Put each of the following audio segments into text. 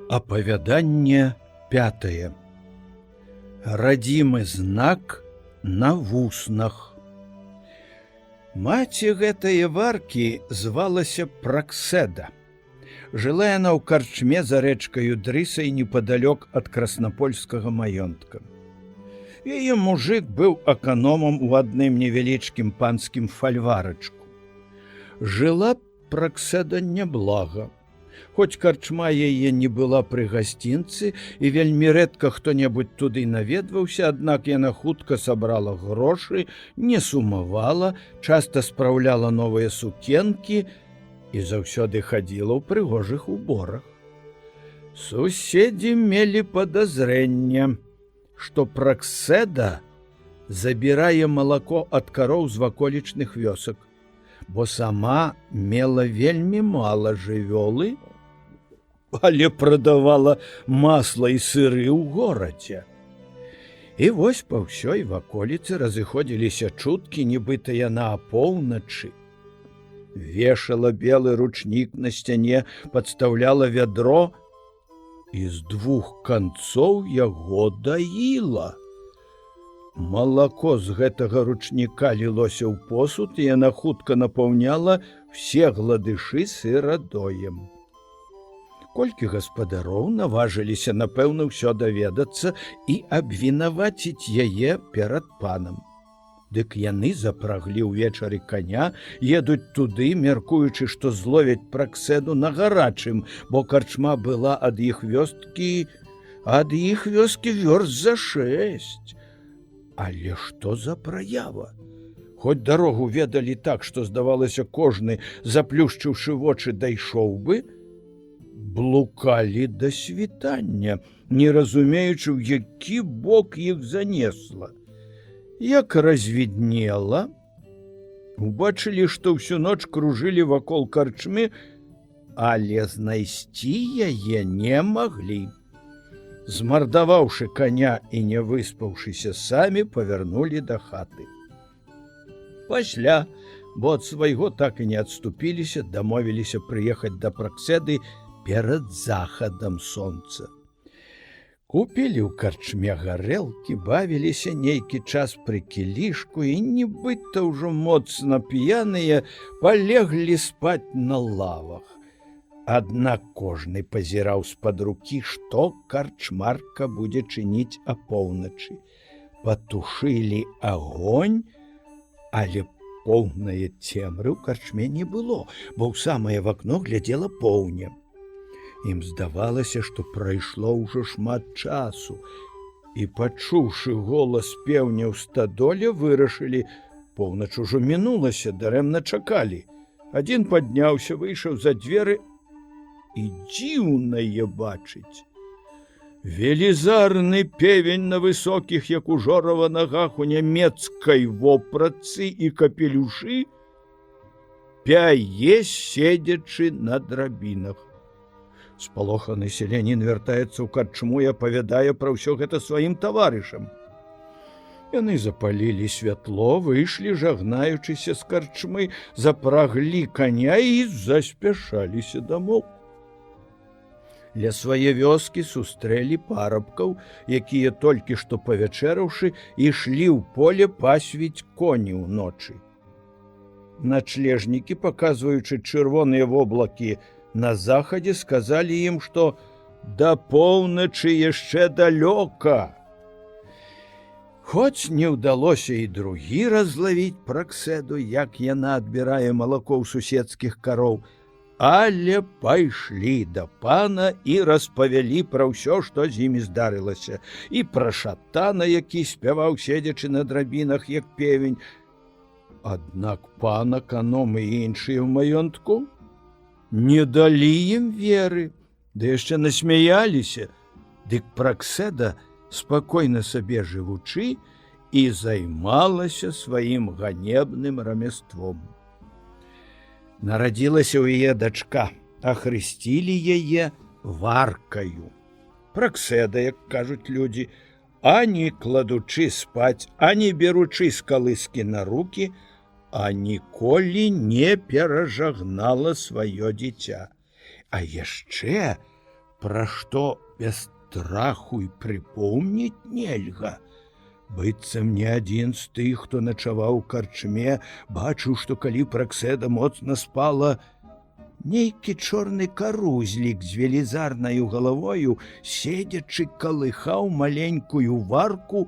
Апавяданне 5. Радзімы знак на вуснах. Маці гэтае варкі звалася Пракседа. Жыла яна ў карчме за рэчкаю Дрысай непадалёк ад краснапольскага маёнтка. Яе мужык быў аканомам у адным невялічкім панскім фальварачку. Жыла Пракседа няблага. Хоць карчма яе не была пры гасцінцы і вельмі рэдка хто-небудзь туды наведваўся, аднак яна хутка сабрала грошы, не сумавала, часта спраўляла новыя сукенкі і заўсёды хадзіла ў прыгожых уборах. Суседзі мелі падазрэнне, што Пракседа забірае малако ад кароў з ваколічных вёсак, бо сама мела вельмі мала жывёлы, але прадавала масла і сыры ў горадзе. І вось па ўсёй ваколіцы разыходзіліся чуткі, нібыта яна апоўначы вешала белы ручнік на сцяне, падстаўляла вядро і з двух канцоў яго даіла. Малако з гэтага ручніка лілося ў посуд, і яна хутка напаўняла все гладышы сырадоем. Колькі гаспадароў наважыліся, напэўна, ўсё даведацца і абвінаваціць яе перад панам. Дык яны запраглі ўвечары коня, едуць туды, мяркуючы, што зловяць Пракседу на гарачым, бо карчма была ад іх вёскі вёрст за 6. Але што за праява? Хоць дарогу ведалі так, што, здавалася, кожны, заплюшчыўшы вочы, дайшоў бы, блукалі да світання, не разумеючы, у які бок іх занесла. Як развіднела, убачылі, што ўсю ноч кружылі вакол карчмы, але знайсці яе не маглі. Змардаваўшы коня і не выспаўшыся, самі павярнулі да хаты. Пасля, бо ад свайго так і не адступіліся, дамовіліся прыехаць да Пракседы перад захадам сонца. Купілі ў карчме гарэлкі, бавіліся нейкі час пры кілішку і, нібыта ўжо моцна п'яныя, палеглі спаць на лавах. Аднак кожны пазіраў з-пад рукі, што карчмарка будзе чыніць апоўначы. Патушылі агонь, але поўнае цемры ў карчме не было, бо ў самае вакно глядзела поўня. Ім здавалася, што прайшло ўжо шмат часу, і, пачуўшы голас пеўня ў стадоле, вырашылі, поўнач ужо мінулася, дарэмна чакалі. Адзін падняўся, выйшаў за дзверы і дзіўнае бачыць. Велізарны певень на высокіх, як у жорава, нагах у нямецкай вопратцы і капелюшы пяе, седзячы на драбінах. Спалоханы селянін вяртаецца ў карчму і апавядае пра ўсё гэта сваім таварышам. Яны запалілі святло, выйшлі, жагнаючыся з карчмы, запраглі коня і заспяшаліся дамоў. Ля свае вёскі сустрэлі парабкаў, якія толькі што павячэраўшы, ішлі ў поле пасвіць коні ўночы. Начлежнікі, паказваючы чырвоныя воблакі на захадзе, сказалі ім, што да поўначы яшчэ далёка. Хоць не ўдалося і другі раз злавіць Пракседу, як яна адбірае малако ў суседскіх кароў, але пайшлі да пана і распавялі пра ўсё, што з імі здарылася, і пра шатана, які спяваў, седзячы на драбінах, як певень. Аднак пан, аканом і іншыя ў маёнтку не далі ім веры, ды яшчэ насмяяліся. Дык Пракседа, спакойна сабе жывучы, і займалася сваім ганебным рамяством. Нарадзілася ў яе дачка, ахрысцілі яе варкаю. Пракседа, як кажуць людзі, ані кладучы спаць, ані беручы з калыскі на рукі, а ніколі не перажагнала сваё дзіця. А яшчэ пра што без страху і прыпомніць нельга. Быццам не адзін з тых, хто начаваў у карчме, бачыў, што калі Праксэда моцна спала, нейкі чорны карузлік з велізарнаю галавою, седзячы, калыхаў маленькую варку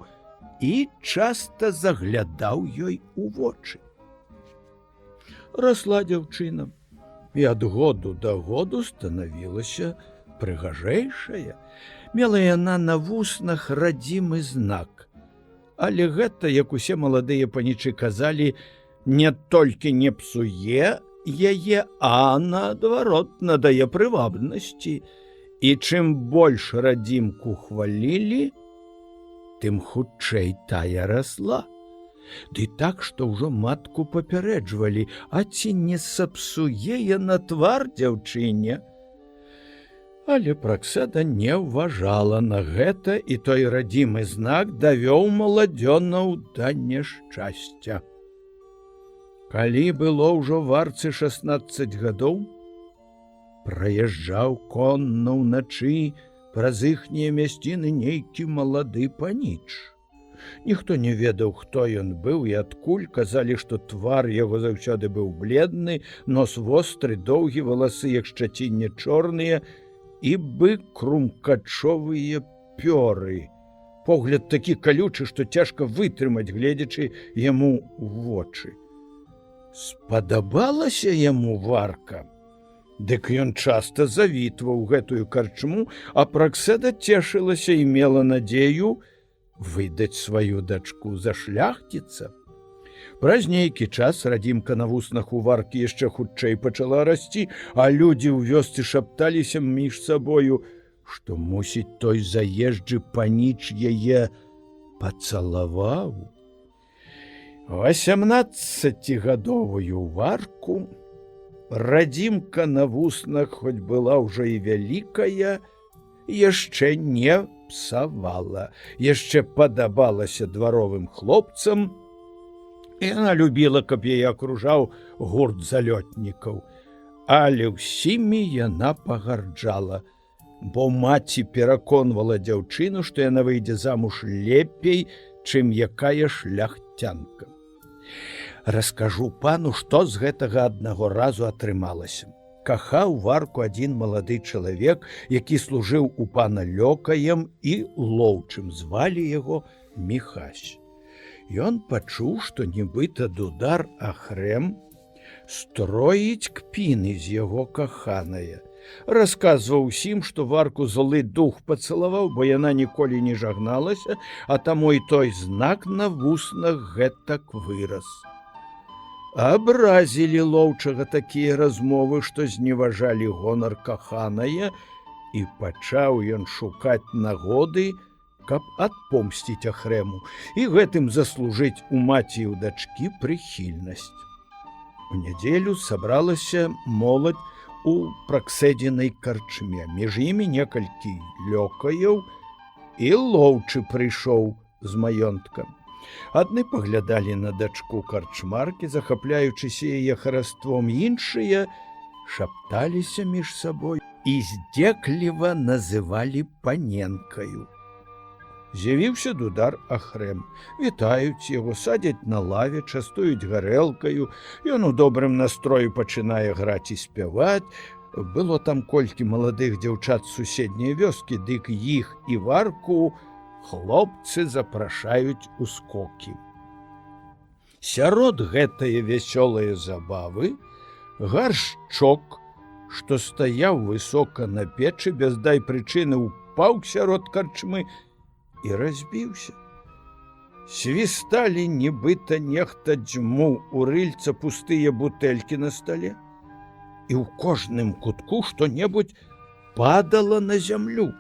і часта заглядаў ёй у вочы. Расла дзяўчына, і ад году да году станавілася прыгажэйшая. Мела яна на вуснах радзімы знак. Але гэта, як усе маладыя панічы казалі, не толькі не псуе яе, а наадварот надае прывабнасці. І чым больш радзімку хвалілі, тым хутчэй тая расла. Ды так, што ўжо матку папярэджвалі, а ці не сапсуе яна твар дзяўчыне? Але Праксэда не ўважала на гэта, і той радзімы знак давёў маладзёнаў да няшчасця. Калі было ўжо варцы 16 гадоў, праязджаў конна ўначы праз іхнія мясціны нейкі малады паніч. Ніхто не ведаў, хто ён быў і адкуль. Казалі, што твар яго заўсёды быў бледны, нос востры, доўгі, валасы, як шчацінне, чорныя, і бык крумкачовыя пёры. Погляд такі калючы, што цяжка вытрымаць, гледзячы яму ў вочы. Спадабалася яму варка. Дык ён часта завітваў гэтую карчму, а Праксэда цешылася і мела надзею выдаць сваю дачку за шляхціца. Праз нейкі час радзімка на вуснах у варкі яшчэ хутчэй пачала расці, а людзі ў вёсцы шапталіся між сабою, што, мусіць, той заезджы паніч яе пацалаваў. 18гадовую варку радзімка на вуснах, хоць была ўжо і вялікая, яшчэ не псавала, яшчэ падабалася дваровым хлопцам, і яна любіла, каб яе акружаў гурт залётнікаў. Але ўсімі яна пагарджала, бо маці пераконвала дзяўчыну, што яна выйдзе замуж лепей, чым якая шляхцянка. Раскажу пану, што з гэтага аднаго разу атрымалася. Кахаў варку адзін малады чалавек, які служыў у пана лёкаем і лоўчым, звалі яго Міхась. Ён пачуў, што нібыта дудар Ахрэм строіць кпіны з яго каханае. Расказваў усім, што варку злы дух пацалаваў, бо яна ніколі не жагналася, а таму і той знак на вуснах гэтак вырас. Абразілі лоўчага такія размовы, што зневажалі гонар каханае, і пачаў ён шукаць нагоды, каб адпомсціць Ахрэму і гэтым заслужыць у маці і ў дачкі прыхільнасць. У нядзелю сабралася моладзь у Праксэдзінай карчме. Між імі некалькі лёкаяў і лоўчы прыйшоў з маёнтка. Адны паглядалі на дачку карчмаркі, захапляючыся яе хараством, іншыя шапталіся між сабой і здзекліва называлі паненкаю. З'явіўся дудар Ахрэм. Вітаюць яго, садзяць на лаве, частуюць гарэлкаю. Ён у добрым настроі пачынае граць і спяваць. Было там колькі маладых дзяўчат з суседняй вёскі, дык іх і варку хлопцы запрашаюць у скокі. Сярод гэтае вясёлыя забавы гаршчок, што стаяў высока на печы, без дай прычыны упаў сярод карчмы і разбіўся. Свісталі, нібыта нехта дзьмуў у рыльца пустыя бутэлькі на стале, і ў кожным кутку што-небудзь падала на зямлю.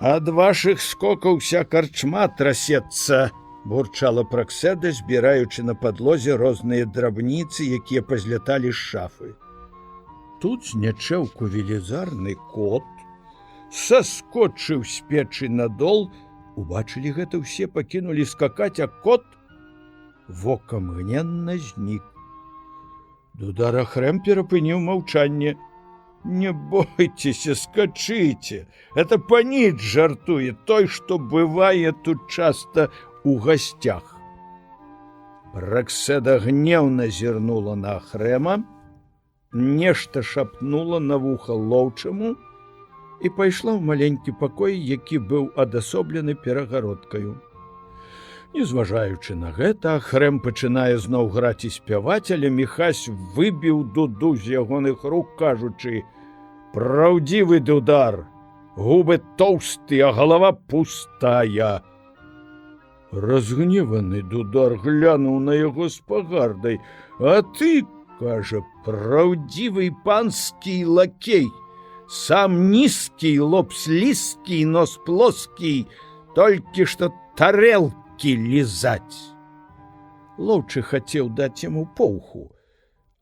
«Ад вашых скокаў вся карчма трасецца», – бурчала Праксэда, збіраючы на падлозе розныя драбніцы, якія пазляталі з шафы. Тут знячэўку велізарны кот, саскочыў з печы на дол. Убачылі гэта ўсе, пакінулі скакаць, а кот вокамгненна знік. Дудар Ахрэм перапыніў маўчанне. Не бойтеся, скачите. Это паніч жартуе, той, что бывае тут часто у гостях. Праксэда гневно зірнула на Ахрэма, нешта шапнула на вуха лоўчаму і пайшла ў маленькі пакой, які быў адасоблены перагародкаю. Незважаючы на гэта, Ахрэм пачынае зноў граць і спяваць, але Міхась выбіў дуду з ягоных рук, кажучы: «Праўдзівы дудар, губы тоўстыя, а галава пустая». Разгневаны дудар глянуў на яго з пагардай. «А ты, — кажа, — праўдзівы панскі лакей, сам нізкі, лоб слізкі, нос плоскі, толькі што тарэлкі лізаць». Лоўчы хацеў даць яму поўху,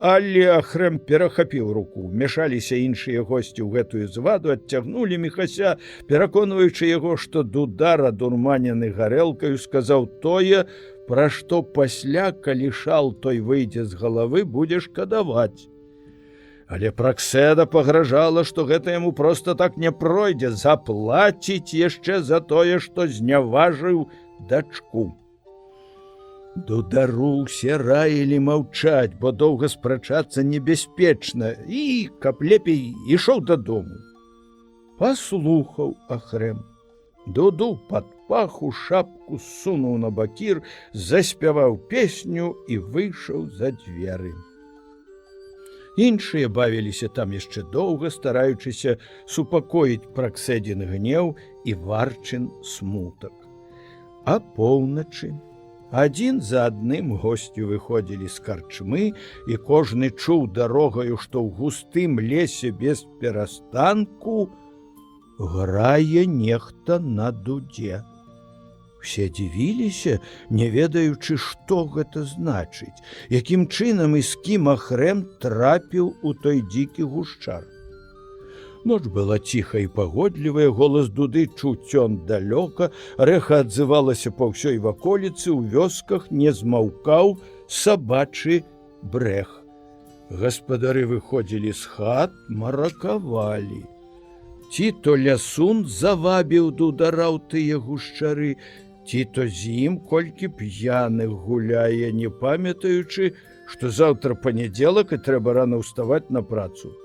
але Ахрэм перахапіў руку. Мяшаліся іншыя госці ў гэтую зваду, адцягнулі Міхася, пераконваючы яго, што дудар, адурманены гарэлкаю, сказаў тое, пра што пасля, калі шал той выйдзе з галавы, будзе шкадаваць. Але Праксэда пагражала, што гэта яму проста так не пройдзе, заплаціць яшчэ за тое, што зняважыў дачку. Дудару ўсе раілі маўчаць, бо доўга спрачацца небяспечна, і, каб лепей, ішоў дадому. Паслухаў Ахрэм. Дуду пад паху шапку сунуў на бакір, заспяваў песню і выйшаў за дзверы. Іншыя бавіліся там яшчэ доўга, стараючыся супакоіць Праксэдзін гнеў і варчын смутак. А поўначы адзін за адным госці выходзілі з карчмы, і кожны чуў дарогаю, што ў густым лесе без перастанку грае нехта на дудзе. Усе дзівіліся, не ведаючы, што гэта значыць, якім чынам і з кім Ахрэм трапіў у той дзікі гушчар. Ноч была ціха і пагодлівая, голас дуды чуць ён далёка, рэха адзывалася па ўсёй ваколіцы, у вёсках не змаўкаў сабачы брэх. Гаспадары выходзілі з хат, маракавалі. Ці то лясун завабіў дудара ў тыя гушчары, ці то з ім колькі п'яных гуляе, не памятаючы, што заўтра панядзелак і трэба рана ўставаць на працу.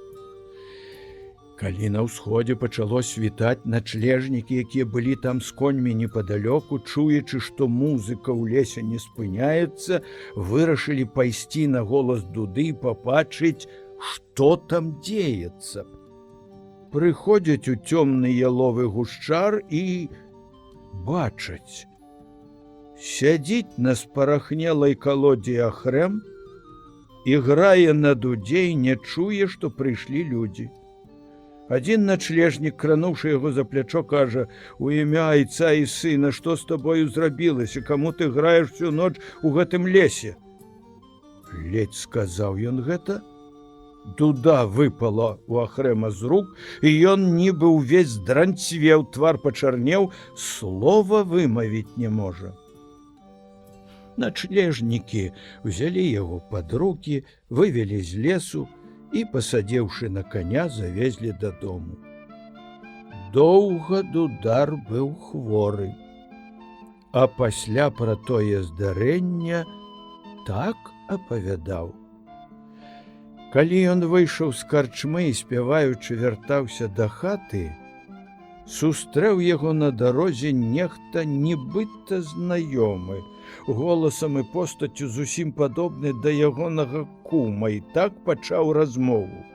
Калі на ўсходзе пачало світаць, начлежнікі, якія былі там з коньмі непадалёку, чуючы, што музыка ў лесе не спыняецца, вырашылі пайсці на голас дуды і пабачыць, што там дзеецца. Прыходзяць у цёмны яловы гушчар і бачаць. Сядзіць на спарахнелай калодзе Ахрэм і грае на дудзе і не чуе, што прыйшлі людзі. Адзін начлежнік, крануўшы яго за плячо, кажа: «У імя айца і сына, што з табою зрабілася, каму ты граеш всю ноч у гэтым лесе?» Ледзь сказаў ён гэта, дуда выпала у Ахрэма з рук, і ён нібы ўвесь здранцвеў, твар пачарнеў, слова вымавіць не можа. Начлежнікі ўзялі яго пад рукі, вывелі з лесу і, пасадзеўшы на коня, завезлі дадому. Доўга дудар быў хворы, а пасля пра тое здарэнне так апавядаў. Калі ён выйшаў з карчмы і, спяваючы, вяртаўся да хаты, сустрэў яго на дарозе нехта нібыта знаёмы, голасам і постаццю зусім падобны да ягонага кума, і так пачаў размову.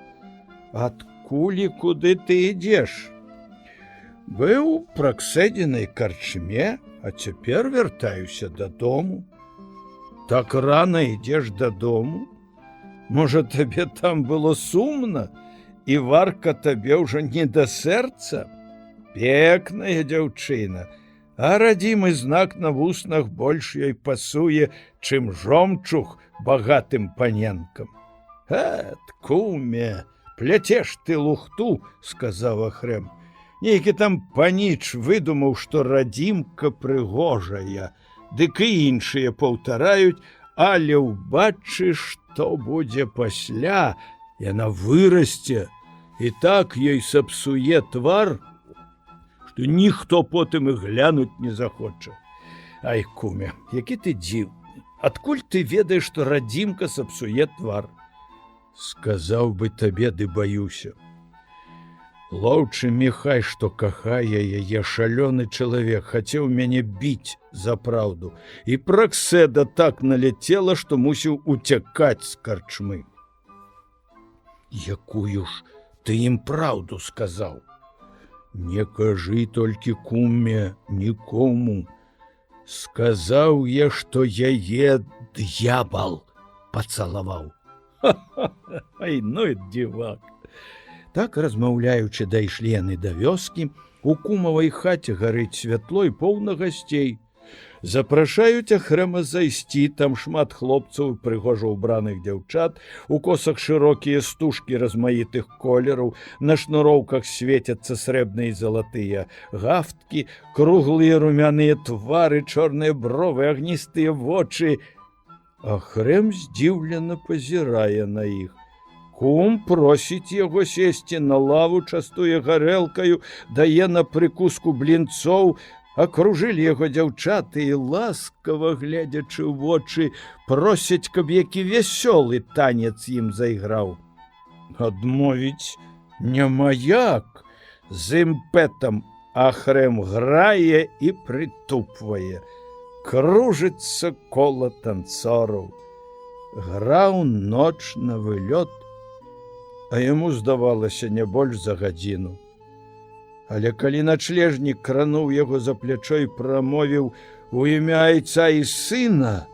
«Адкуль і куды ты ідзеш?» «Быў у Праксэдзінай карчме, а цяпер вяртаюся дадому». «Так рана ідзеш дадому? Можа, табе там было сумна, і варка табе ўжо не да сэрца? Пекная дзяўчына, а радзімы знак на вуснах больш ёй пасуе, чым жомчуг багатым паненкам». «Куме, пляцеш ты лухту», — сказаў Ахрэм. «Нейкі там паніч выдумаў, што радзімка прыгожая, дык і іншыя паўтараюць, але ўбачы, што будзе пасля, яна вырасце і так ёй сапсуе твар, што ніхто потым і глянуць не захоча. Ай, куме, які ты дзіўны. Адкуль ты ведаеш, што радзімка сапсуе твар? Сказаў бы табе, ды баюся. Лоўчы Міхай, што кахае яе, шалёны чалавек, хацеў мяне біць за праўду. І Праксэда так наляцела, што мусіў уцякаць з карчмы. Якую ж ты ім праўду сказаў? Не кажы толькі, куме, нікому. Сказаў я, што яе д'ябал пацалаваў. Ай, ну і дзівак. Так, размаўляючы, дайшлі яны да вёскі. У кумавай хаце гарыць святло і поўна гасцей. Запрашаюць Ахрэма зайсці, там шмат хлопцаў, прыгожа ўбраных дзяўчат, у косах шырокія стужкі размаітых колераў, на шнуроўках свецяцца срэбныя і залатыя гафткі, круглыя румяныя твары, чорныя бровы, агністыя вочы. Ахрэм здзіўлена пазірае на іх. Кум просіць яго сесці на лаву, частуе гарэлкаю, дае на прыкуску блінцоў. Акружылі яго дзяўчаты і, ласкава гледзячы ў вочы, просяць, каб які вясёлы танец ім зайграў. Адмовіць няма як. З імпэтам Ахрэм грае і прытупвае. Кружыцца кола танцораў. Граў ноч на вылёт, а яму здавалася не больш за гадзіну. Але калі начлежнік крануў яго за плячо і прамовіў у імя айца і сына,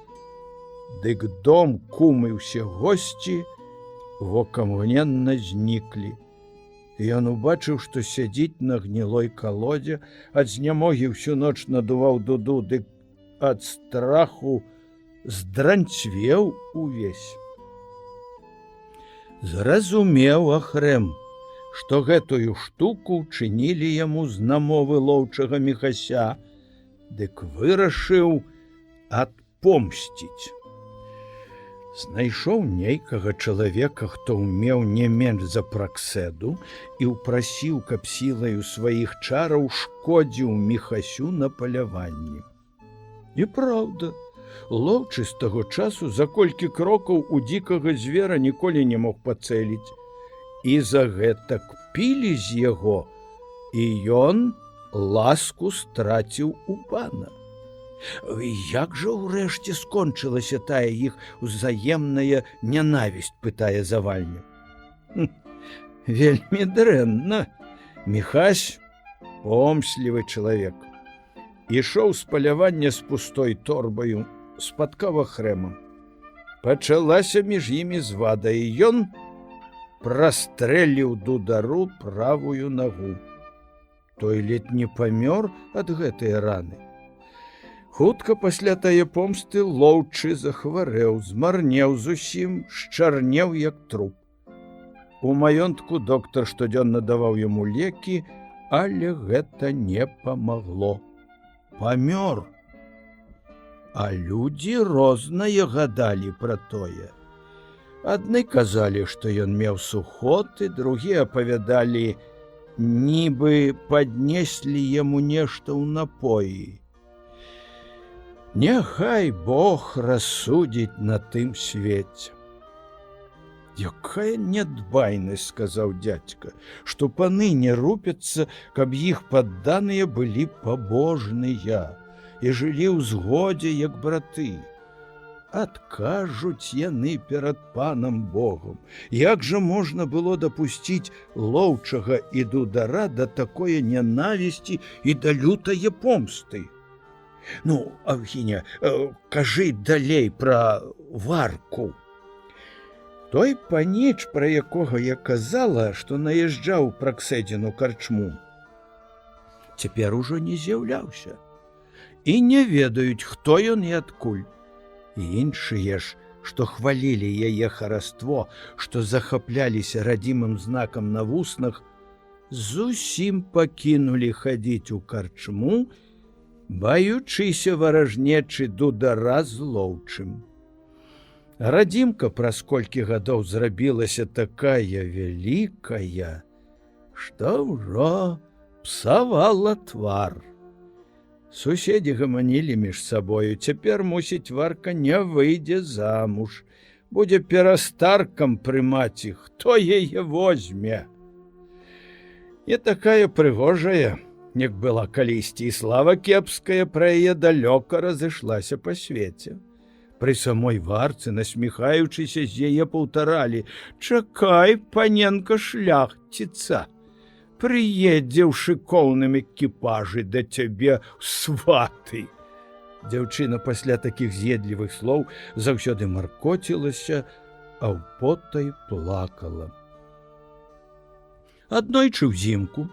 дык дом, кум і ўсе госці вокамгненна зніклі. Ён убачыў, што сядзіць на гнілой калодзе, ад знямогі ўсю ноч надуваў дуду, дык ад страху здранцвеў увесь. Зразумеў Ахрэм, што гэтую штуку чынілі яму з намовы лоўчага Міхася, дык вырашыў адпомсціць. Знайшоў нейкага чалавека, хто ўмеў не менш за Праксэду, і ўпрасіў, каб сілаю сваіх чараў шкодзіў Міхасю на паляванні. І праўда, лоўчы з таго часу за колькі крокаў у дзікага звера ніколі не мог пацэліць. І за гэтак пілі з яго, і ён ласку страціў у пана. Як жа ўрэшце скончылася тая іх узаемная нянавісць, пытае Завальня. Вельмі дрэнна. Міхась помслівы чалавек. Ішоў з палявання з пустой торбаю, спаткаў Ахрэма. Пачалася між імі звада, і ён прастрэліў дудару правую нагу. Той ледь не памёр ад гэтай раны. Хутка пасля тае помсты лоўчы захварэў, змарнеў зусім, счарнеў як труп. У маёнтку доктар штодзённа даваў яму лекі, але гэта не памагло. Памёр. А людзі рознае гадалі пра тое. Адны казалі, што ён меў сухоты, другія апавядалі, нібы паднеслі яму нешта ў напоі. Няхай Бог рассудзіць на тым свеце. Якая нядбайнасць, сказаў дзядзька, што паны не рупяцца, каб іх падданыя былі пабожныя і жылі ў згодзе, як браты. Адкажуць яны перад панам Богом. Як жа можна было дапусціць лоўчага і дудара да такое нянавісці і да лютае помсты? Ну, Авгіня, кажы далей пра Варку. Той паніч, пра якога я казала, што наязджаў Праксэдзіну карчму, цяпер ужо не з'яўляўся. І не ведаюць, хто ён і адкуль. І іншыя ж, што хвалілі яе хараство, што захапляліся радзімым знакам на вуснах, зусім пакінулі хадзіць у карчму, баючыся варажнечы дудара з лоўчым. Радзімка праз колькі гадоў зрабілася такая вялікая, што ўжо псавала твар. Суседзі гаманілі між сабою. Цяпер, мусіць, Варка не выйдзе замуж. Будзе перастаркам прымаць іх, хто яе возьме. Не такая прыгожая, як была калісьці, і слава кепская пра яе далёка разышлася па свеце. Пры самой Варцы, насміхаючыся, з яе паўтаралі: «Чакай, паненка шляхціца, прыедзе ў шыкоўным экіпажы да цябе сваты». Дзяўчына пасля такіх з'едлівых слоў заўсёды маркоцілася, а ўпотай плакала. Аднойчы ўзімку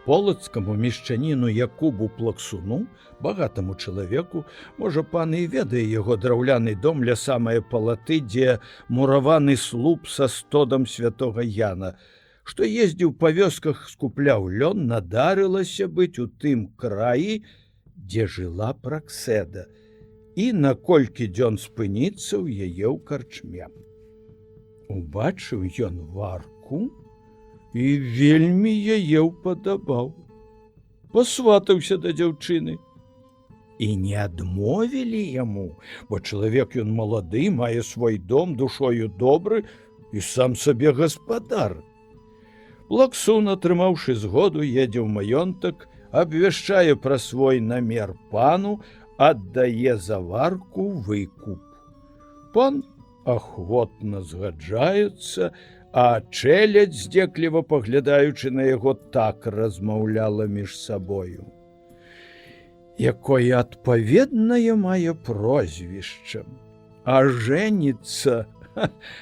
полацкаму мешчаніну Якубу Плаксуну, багатаму чалавеку, можа, пан і ведае яго драўляны дом ля самае палаты, дзе мураваны слуп са стодам святога Яна, што ездзіў па вёсках, скупляў лён, надарылася быць у тым краі, дзе жыла Праксэда, і на колькі дзён спыніцца ў яе ў карчме. Убачыў ён Варку і вельмі яе ўпадабаў. Пасватаўся да дзяўчыны. І не адмовілі яму, бо чалавек ён малады, мае свой дом, душою добры і сам сабе гаспадар. Плаксун, атрымаўшы згоду, едзе ў маёнтак, абвяшчае пра свой намер пану, аддае за Варку выкуп. Пан ахвотна згаджаецца, а чэлядзь, здзекліва паглядаючы на яго, так размаўляла між сабою: «Якое адпаведнае мае прозвішча, а жэніцца,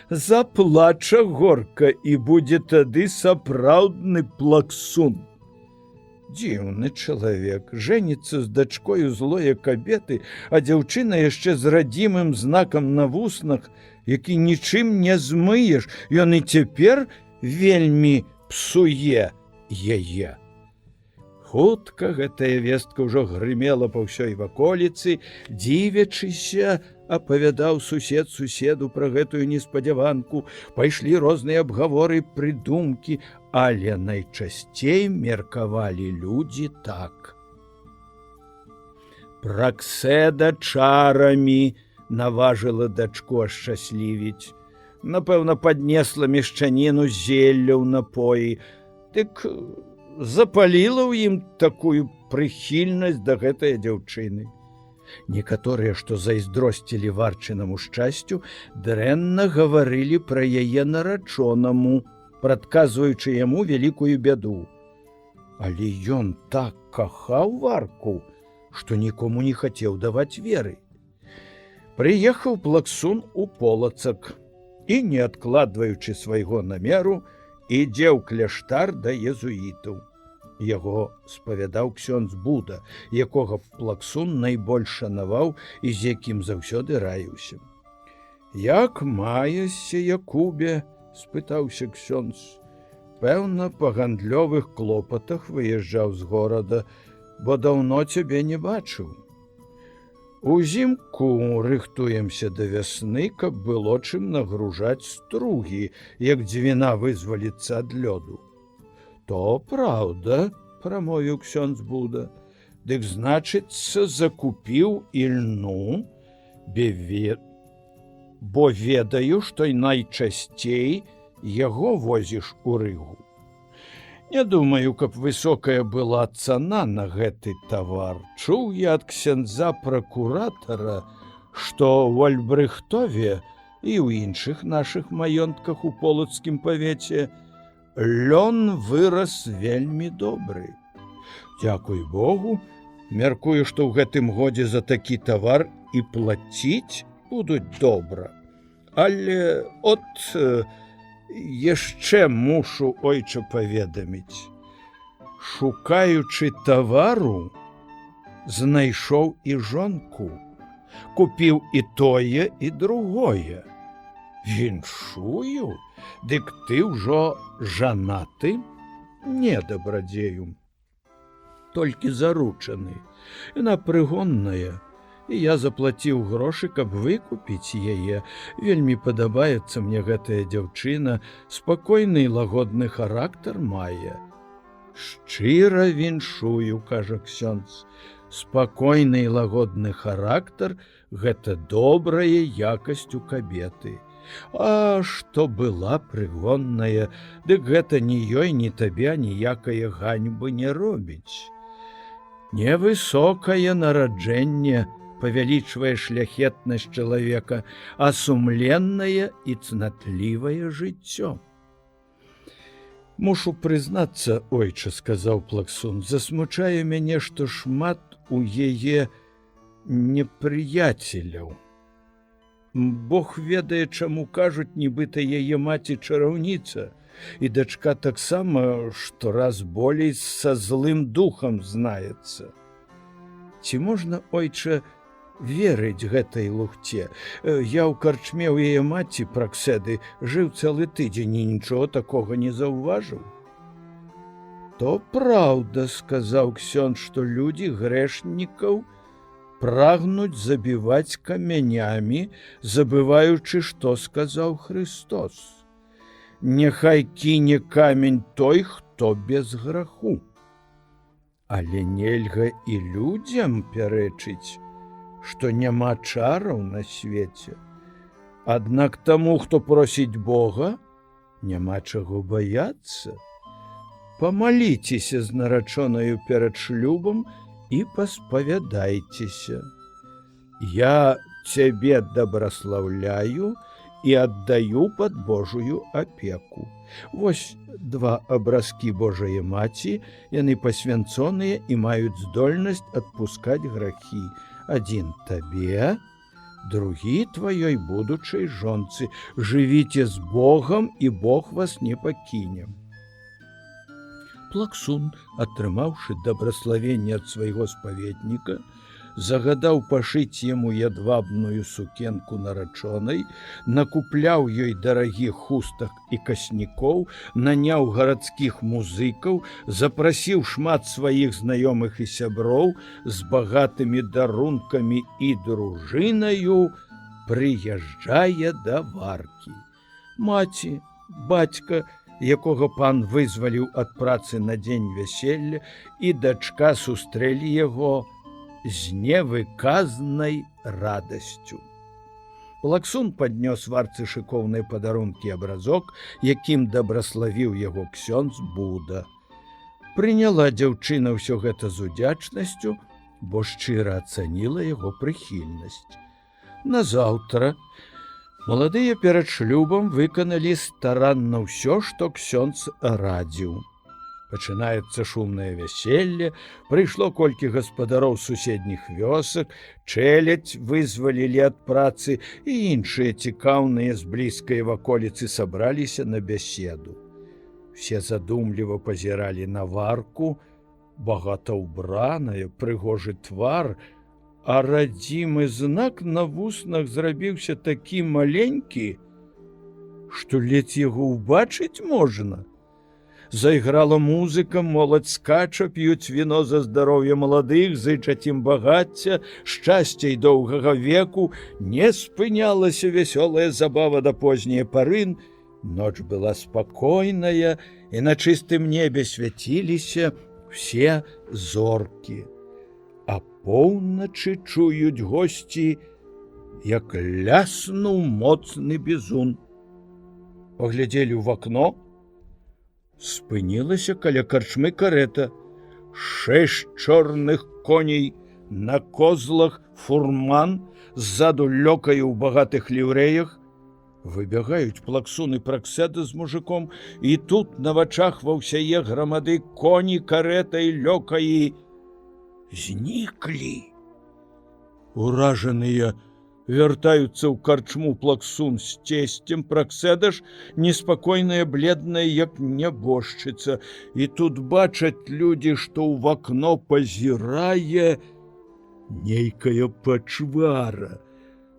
заплача горка, і будзе тады сапраўдны Плаксун». Дзіўны чалавек, жэніцца з дачкою злое кабеты, а дзяўчына яшчэ з радзімым знакам на вуснах, які нічым не змыеш, ён і цяпер вельмі псуе яе. Хутка гэтая вестка ўжо грымела па ўсёй ваколіцы, дзівячыся, апавядаў сусед суседу пра гэтую неспадзяванку, пайшлі розныя абгаворы, прыдумкі, але найчасцей меркавалі людзі так: Праксэда чарамі наважыла дачку ашчаслівіць, напэўна, паднесла мешчаніну зелля ў напоі, дык запаліла ў ім такую прыхільнасць да гэтай дзяўчыны. Некаторыя, што зайздросцілі Варчынаму шчасцю, дрэнна гаварылі пра яе нарачонаму, прадказваючы яму вялікую бяду. Але ён так кахаў Варку, што нікому не хацеў даваць веры. Прыехаў Плаксун у Полацак і, не адкладваючы свайго намеру, ідзе ў кляштар да езуітаў. Яго спавядаў ксёндз Буда, якога Плаксун найбольш шанаваў і з якім заўсёды раіўся. «Як маешся, Якубе?» – спытаўся ксёндз. «Пэўна, па гандлёвых клопатах выязджаў з горада, бо даўно цябе не бачыў. Узімку рыхтуемся да вясны, каб было чым нагружаць стругі, як дзвіна вызваліцца ад лёду». «То праўда», – прамовіў ксёндз Буда, – «дык, значыцца, закупіў ільну, бо ведаю, што й найчасцей яго возіш у Рыгу. Не думаю, каб высокая была цана на гэты тавар. Чуў я ад ксяндза пракуратара, што ў Альбрэхтове і ў іншых нашых маёнтках у Полацкім павеце лён вырас вельмі добры. Дзякуй Богу, мяркую, што ў гэтым годзе за такі тавар і плаціць будуць добра. Але яшчэ мушу, ойча, паведаміць. Шукаючы тавару, знайшоў і жонку, купіў і тое, і другое. Віншую, дык ты ўжо жанаты? Не, дабрадзею, толькі заручаны. Яна прыгонная, і я заплаціў грошы, каб выкупіць яе. Вельмі падабаецца мне гэтая дзяўчына, спакойны і лагодны характар мае. Шчыра віншую, кажа ксёндз. Спакойны і лагодны характар – гэта добрая якасць у кабеты. А што была прыгонная, дык гэта ні ёй, ні табе ніякае ганьбы не робіць. Невысокае нараджэнне павялічвае шляхетнасць чалавека, а сумленнае і цнатлівае жыццё. Мушу прызнацца, ойча, сказаў Плаксун, засмучае мяне, што шмат у яе непрыяцеляў. Бог ведае, чаму кажуць, нібыта яе маці чараўніца, і дачка таксама штораз болей са злым духам знаецца. Ці можна, ойча, верыць гэтай лухце? Я ў карчме ў яе маці Праксэды жыў цэлы тыдзень і нічого такога не заўважыў. То праўда, сказаў ксёндз, што людзі грэшнікаў прагнуць забіваць камянямі, забываючы, што сказаў Христос. Няхай кіне камень той, хто без граху. Але нельга і людзям пярэчыць, што няма чараў на свеце. Аднак таму, хто просіць Бога, няма чаго баяцца. Памаліцеся з нарачонаю перад шлюбам і паспавядайцеся. Я цябе дабраслаўляю і аддаю пад Божую апеку. Вось два абразкі Божае маці, яны пасвянцоныя і маюць здольнасць адпускаць грахі. Адзін табе, другі тваёй будучай жонцы. Жывіце з Богам, і Бог вас не пакіне. Плаксун, атрымаўшы дабраславенне ад свайго спаведніка, загадаў пашыць яму ядвабную сукенку нарачонай, накупляў ёй дарагіх хустак і каснікоў, наняў гарадскіх музыкаў, запрасіў шмат сваіх знаёмых і сяброў з багатымі дарункамі і дружынаю прыязджае да варкі. Маці, бацька, якога пан вызваліў ад працы на дзень вяселля, і дачка сустрэлі яго з невыказнай радасцю. Плаксун паднёс варцы шыкоўныя падарункі абразок, якім дабраславіў яго ксёндз Буда. Прыняла дзяўчына ўсё гэта з удзячнасцю, бо шчыра ацаніла яго прыхільнасць. Назаўтра маладыя перад шлюбам выканалі старанна ўсё, што ксёндз радзіў. Пачынаецца шумнае вяселле, прыйшло колькі гаспадароў суседніх вёсак, чэлядзь вызвалілі ад працы, і іншыя цікаўныя з блізкай ваколіцы сабраліся на бяседу. Все задумліва пазіралі на варку, багата ўбраная, прыгожы твар, а радзімы знак на вуснах зрабіўся такі маленькі, што ледзь яго ўбачыць можна. Зайграла музыка, моладзь скача, п'юць віно за здароўе маладых, зычаць ім багацця, шчасця і доўгага веку. Не спынялася вясёлая забава да позняе пары. Ноч была спакойная, і на чыстым небе свяціліся все зоркі. А поўначы чуюць госці, як ляснуў моцны бізун. Паглядзелі ў вакно. Спынілася каля карчмы карэта. 6 чорных коней на козлах, фурман, ззаду лёкае ў багатых ліўрэях. Выбягаюць Плаксун і Праксэда з мужиком, і тут на вачах ва ўсяе грамады коні, карэта і лёкаі зніклі. Уражаныя вяртаюцца ў карчму Плаксун з цесцем, Праксэда ж неспакойная, бледная, як нябожчыца. І тут бачаць людзі, што ў вакно пазірае нейкая пачвара.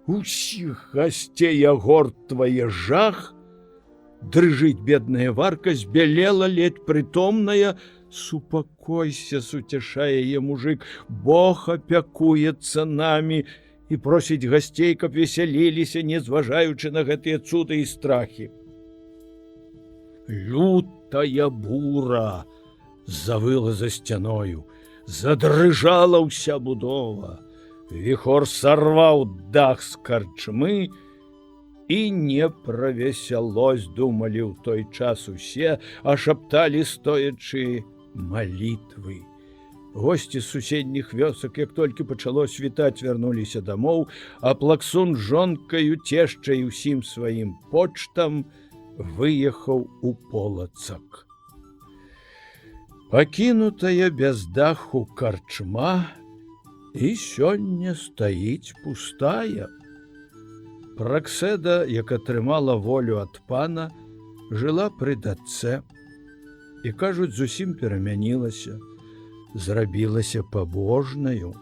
Усіх гасцей агортвае жах. Дрыжыць бедная варка, збялела, ледь прытомная. Супакойся, суцяшае яе мужик, Бог апякуецца намі і просіць гасцей, каб весяліліся, не зважаючы на гэтыя цуды і страхі. Лютая бура завыла за сцяною, задрыжала ўся будова. Віхор сарваў дах з карчмы, і не пра весялосць думалі ў той час усе, а шапталі стоячы малітвы. Госці з суседніх вёсак, як толькі пачало світаць, вярнуліся дамоў, а Плаксун з жонкаю, цешчай усім сваім почтам выехаў у Полацак. Пакінутая без даху карчма і сёння стаіць пустая. Праксэда, як атрымала волю ад пана, жыла пры дачцэ і, кажуць, зусім перамянілася, зрабілася пабожнаю.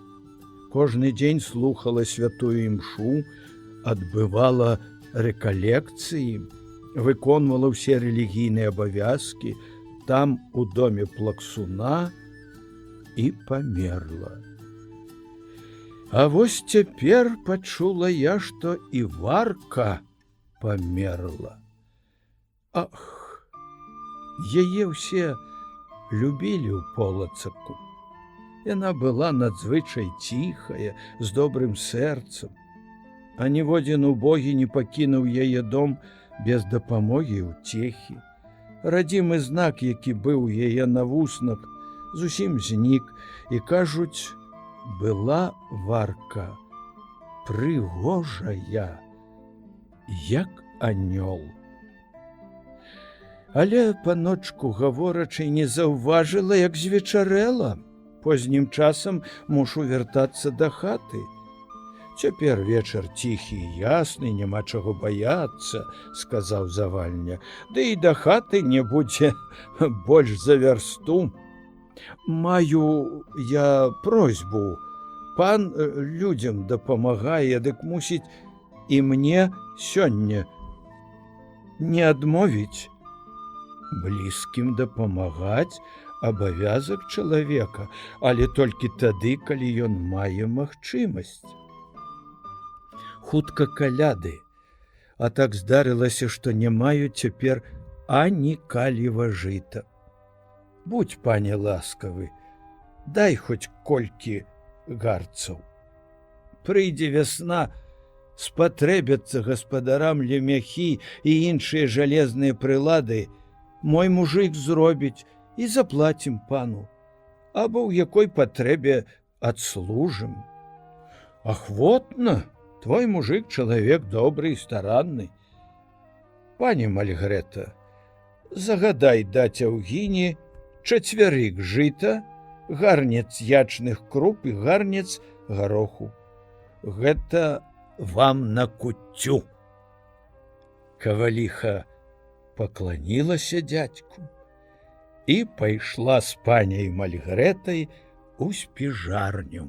Кожны дзень слухала святую імшу, адбывала рэкалекцыі, выконвала ўсе рэлігійныя абавязкі там, у доме Плаксуна, і памерла. А вось цяпер пачула я, што і Варка памерла. Ах, яе ўсе любілі ў Полацаку. Яна была надзвычай ціхая, з добрым сэрцам, а ніводзін убогі не пакінуў яе дом без дапамогі і ўцехі. Радзімы знак, які быў яе на вуснах, зусім знік, і, кажуць, была Варка прыгожая, як анёл. Але, паночку гаворачы, не заўважыла, як звечарэла. Познім часам мушу вяртацца да хаты. Цяпер вечар ціхі і ясны, няма чаго баяцца, сказаў Завальня. Ды і да хаты не будзе больш за вярсту. Маю я просьбу. Пан людзям дапамагае, дык мусіць і мне сёння не адмовіць. Блізкім дапамагаць абавязак чалавека, але толькі тады, калі ён мае магчымасць. Хутка каляды, а так здарылася, што не маю цяпер ані каліва жыта. Будь, пане ласкавы, дай хоць колькі гарцаў. Прыйдзе вясна, спатрэбяцца гаспадарам лемяхі і іншыя жалезныя прылады, мой мужык зробіць і заплацім пану, або ў якой патрэбе адслужым. Ахвотна, твой мужык чалавек добры і старанны. Пані Мальгрэта, загадай даць Аўгіне чацвярык жыта, гарнец ячных круп і гарнец гароху. Гэта вам на куццю. Каваліха пакланілася дзядзьку і пайшла з паняй Мальгрэтай у спіжарню.